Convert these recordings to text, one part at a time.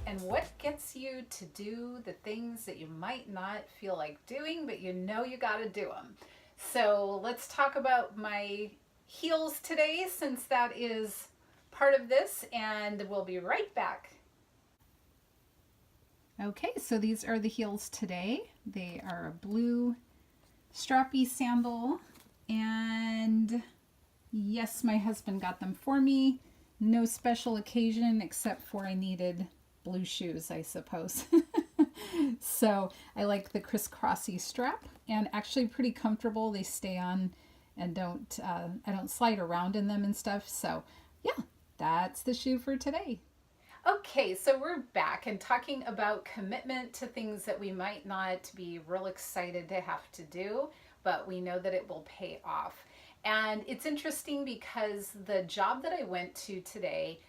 and what gets you to do the things that you might not feel like doing, but you know you got to do them. So let's talk about my heels today, since that is part of this, and we'll be right back. Okay, so these are the heels today. They are a blue strappy sandal, and yes, my husband got them for me. No special occasion except for I needed blue shoes, I suppose. So I like the crisscrossy strap, and actually pretty comfortable. They stay on and I don't slide around in them and stuff. So yeah, that's the shoe for today. Okay, so we're back and talking about commitment to things that we might not be real excited to have to do, but we know that it will pay off. And it's interesting because the job that I went to today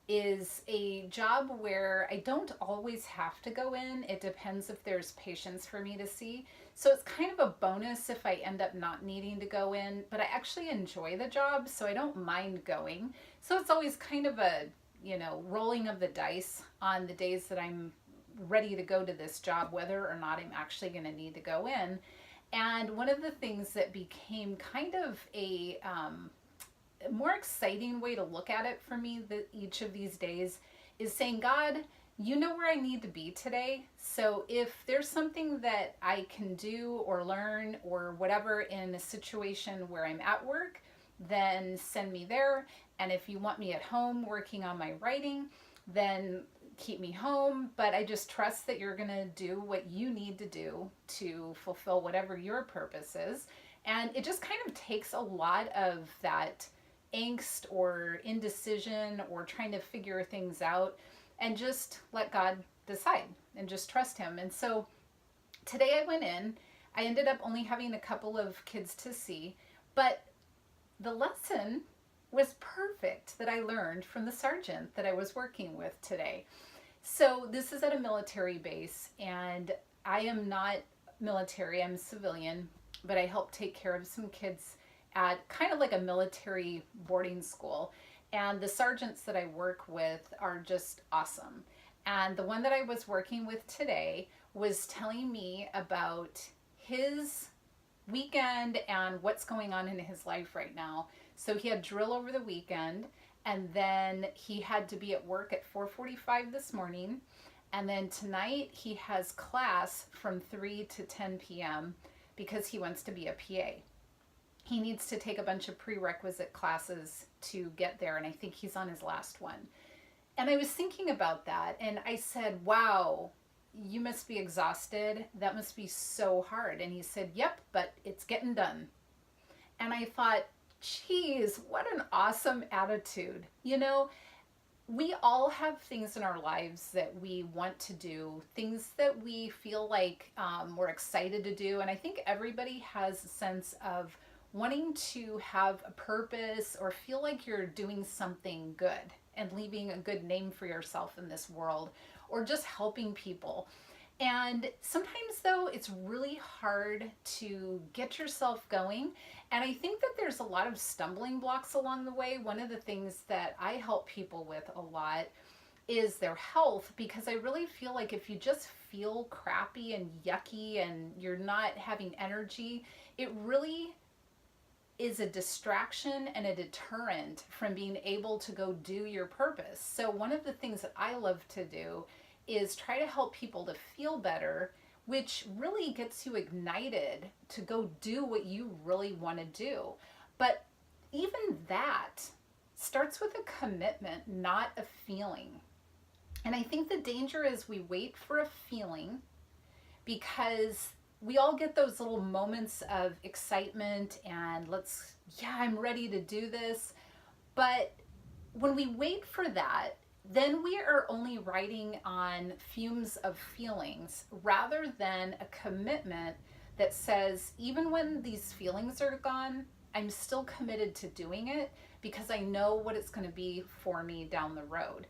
is a job where I don't always have to go in. It depends if there's patients for me to see. So it's kind of a bonus if I end up not needing to go in, but I actually enjoy the job, so I don't mind going. So it's always kind of a, rolling of the dice on the days that I'm ready to go to this job, whether or not I'm actually going to need to go in. And one of the things that became kind of a more exciting way to look at it for me each of these days is saying, God, you know where I need to be today. So if there's something that I can do or learn or whatever in a situation where I'm at work, then send me there. And if you want me at home working on my writing, then keep me home. But I just trust that you're going to do what you need to do to fulfill whatever your purpose is. And it just kind of takes a lot of that angst or indecision or trying to figure things out, and just let God decide and just trust him. And so today I went in. I ended up only having a couple of kids to see, but the lesson was perfect that I learned from the sergeant that I was working with today. So this is at a military base, and I am not military, I'm civilian, but I help take care of some kids at kind of like a military boarding school. And the sergeants that I work with are just awesome. And the one that I was working with today was telling me about his weekend and what's going on in his life right now. So he had drill over the weekend, and then he had to be at work at 4:45 this morning. And then tonight he has class from 3 to 10 p.m. because he wants to be a PA. He needs to take a bunch of prerequisite classes to get there, and I think he's on his last one. And I was thinking about that, and I said, wow, you must be exhausted. That must be so hard. And he said, yep, but it's getting done. And I thought, geez, what an awesome attitude. We all have things in our lives that we want to do, things that we feel like we're excited to do. And I think everybody has a sense of wanting to have a purpose or feel like you're doing something good and leaving a good name for yourself in this world, or just helping people. And sometimes though, it's really hard to get yourself going. And I think that there's a lot of stumbling blocks along the way. One of the things that I help people with a lot is their health, because I really feel like if you just feel crappy and yucky and you're not having energy, it really is a distraction and a deterrent from being able to go do your purpose. So one of the things that I love to do is try to help people to feel better, which really gets you ignited to go do what you really want to do. But even that starts with a commitment, not a feeling. And I think the danger is we wait for a feeling, because we all get those little moments of excitement and I'm ready to do this. But when we wait for that, then we are only riding on fumes of feelings rather than a commitment that says, even when these feelings are gone, I'm still committed to doing it because I know what it's going to be for me down the road.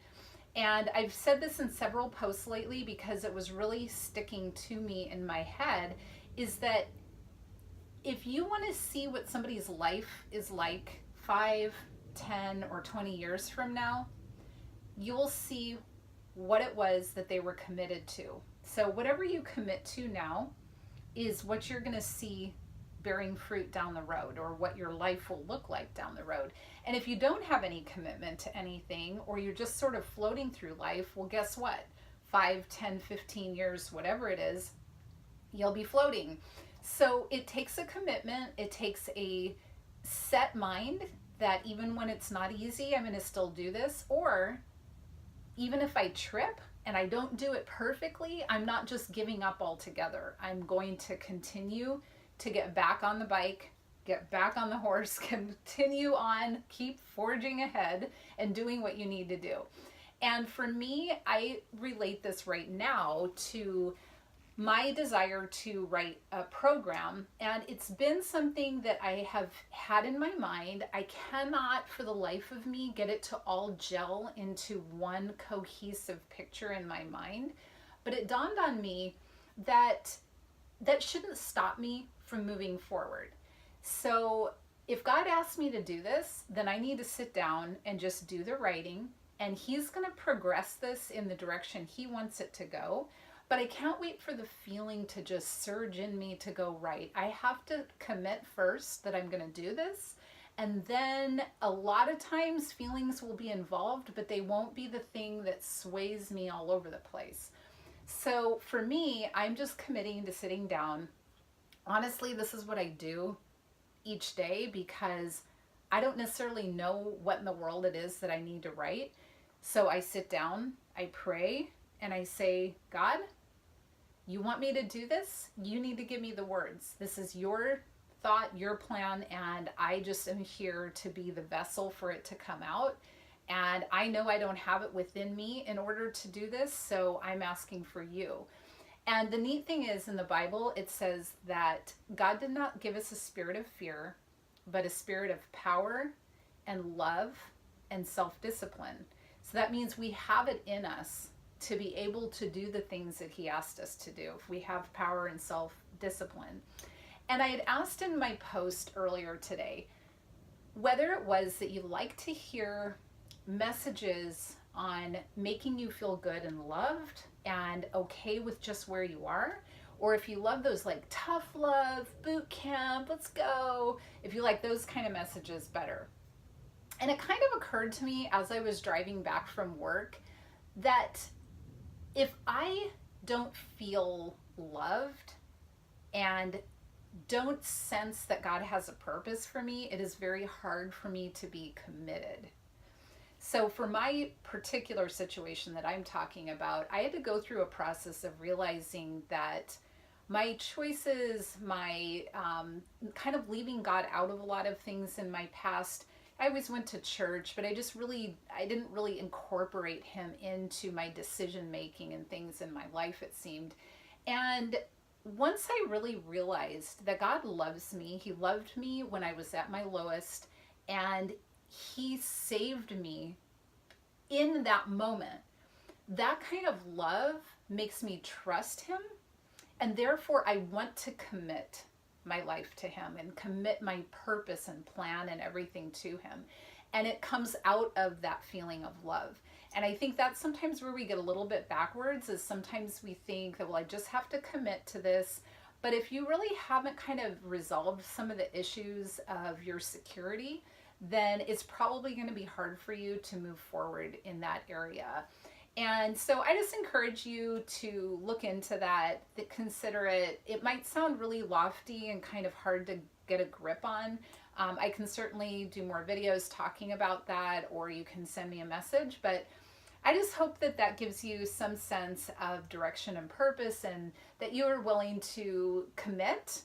And I've said this in several posts lately because it was really sticking to me in my head, is that if you want to see what somebody's life is like 5, 10, or 20 years from now, you'll see what it was that they were committed to. So whatever you commit to now is what you're going to see bearing fruit down the road, or what your life will look like down the road. And if you don't have any commitment to anything, or you're just sort of floating through life, well, guess what? 5, 10, 15 years, whatever it is, you'll be floating. So it takes a commitment. It takes a set mind that even when it's not easy, I'm going to still do this. Or even if I trip and I don't do it perfectly, I'm not just giving up altogether. I'm going to continue to get back on the bike, get back on the horse, continue on, keep forging ahead and doing what you need to do. And for me, I relate this right now to my desire to write a program, and it's been something that I have had in my mind. I cannot for the life of me get it to all gel into one cohesive picture in my mind, but it dawned on me that that shouldn't stop me from moving forward. So if God asked me to do this, then I need to sit down and just do the writing, and he's going to progress this in the direction he wants it to go. But I can't wait for the feeling to just surge in me to go right. I have to commit first that I'm going to do this. And then a lot of times feelings will be involved, but they won't be the thing that sways me all over the place. So for me, I'm just committing to sitting down. Honestly, this is what I do each day because I don't necessarily know what in the world it is that I need to write. So I sit down, I pray, and I say, God, you want me to do this? You need to give me the words. This is your thought, your plan, and I just am here to be the vessel for it to come out. And I know I don't have it within me in order to do this, so I'm asking for you. And the neat thing is, in the Bible, it says that God did not give us a spirit of fear, but a spirit of power and love and self-discipline. So that means we have it in us to be able to do the things that he asked us to do if we have power and self-discipline. And I had asked in my post earlier today whether it was that you like to hear messages on making you feel good and loved and okay with just where you are, or if you love those like tough love, boot camp, let's go, if you like those kind of messages better. And it kind of occurred to me as I was driving back from work that if I don't feel loved and don't sense that God has a purpose for me, it is very hard for me to be committed. So for my particular situation that I'm talking about, I had to go through a process of realizing that my choices, my kind of leaving God out of a lot of things in my past. I always went to church, but I didn't really incorporate him into my decision making and things in my life, it seemed. And once I really realized that God loves me, he loved me when I was at my lowest, and he saved me in that moment. That kind of love makes me trust him, and therefore I want to commit my life to him and commit my purpose and plan and everything to him. And it comes out of that feeling of love. And I think that's sometimes where we get a little bit backwards, is sometimes we think that, well, I just have to commit to this. But if you really haven't kind of resolved some of the issues of your security, then it's probably going to be hard for you to move forward in that area. And so I just encourage you to look into that, consider it. It might sound really lofty and kind of hard to get a grip on. I can certainly do more videos talking about that, or you can send me a message, but I just hope that that gives you some sense of direction and purpose, and that you are willing to commit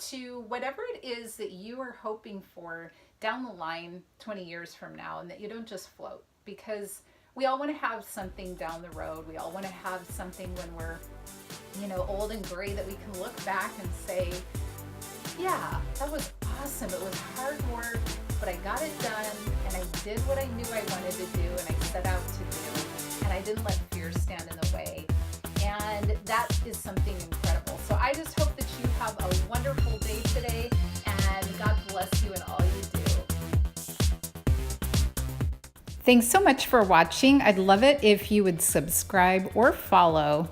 to whatever it is that you are hoping for down the line 20 years from now, and that you don't just float, because we all want to have something down the road. We all want to have something when we're, old and gray, that we can look back and say, yeah, that was awesome. It was hard work, but I got it done, and I did what I knew I wanted to do, and I set out to do, and I didn't let fear stand in the way. And that is something incredible. So I just hope that you have a wonderful day today, and God bless you in all you do. Thanks so much for watching. I'd love it if you would subscribe or follow.